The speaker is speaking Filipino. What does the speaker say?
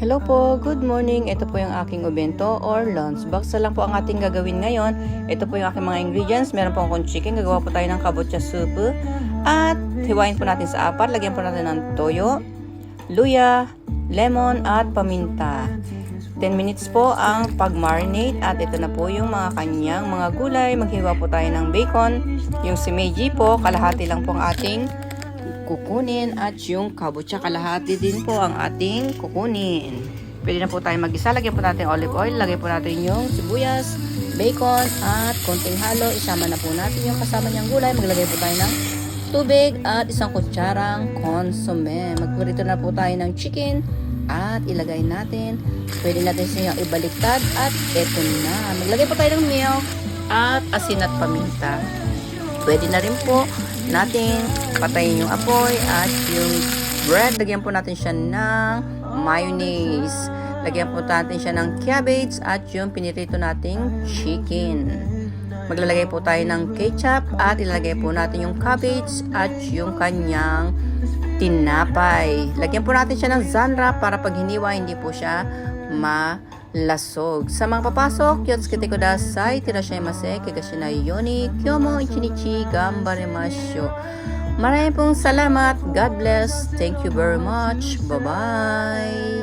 Hello po, good morning. Ito po yung aking ubento or lunch box. Lang po ang ating gagawin ngayon. Ito po yung aking mga ingredients. Meron po akong chicken. Gagawa po tayo ng kabocha soup. At hiwain po natin sa apat. Lagyan po natin ng toyo, luya, lemon at paminta. 10 minutes po ang pag-marinate. At ito na po yung mga kanyang mga gulay. Maghiwa po tayo ng bacon. Yung simeji po, kalahati lang po ang ating kukunin at yung kabocha kalahati din po ang ating kukunin. Pwede na po tayo mag-isa. Lagyan po natin olive oil. Lagyan po natin yung sibuyas, bacon at konting halo. Isama na po natin yung kasama niyang gulay. Maglagay po tayo ng tubig at isang kutsarang consomme. Magpurito na po tayo ng chicken at ilagay natin. Pwede natin siya ibaliktad at eto na. Maglagay po tayo ng milk at asin at paminta. Pwede na rin po natin patayin yung apoy at yung bread. Lagyan po natin siya ng mayonnaise. Lagyan po natin siya ng cabbage at yung pinirito nating chicken. Maglalagay po tayo ng ketchup at ilalagay po natin yung cabbage at yung kanyang tinapay. Lagyan po natin siya ng zanra para pag hiniwa hindi po siya malasog. Sa mga papasok, yotsuke kudasai, tirashaimase, kagashi na yoni, kyomo ichinichi gambarimasyo. Maraming pong salamat. God bless. Thank you very much. Bye-bye.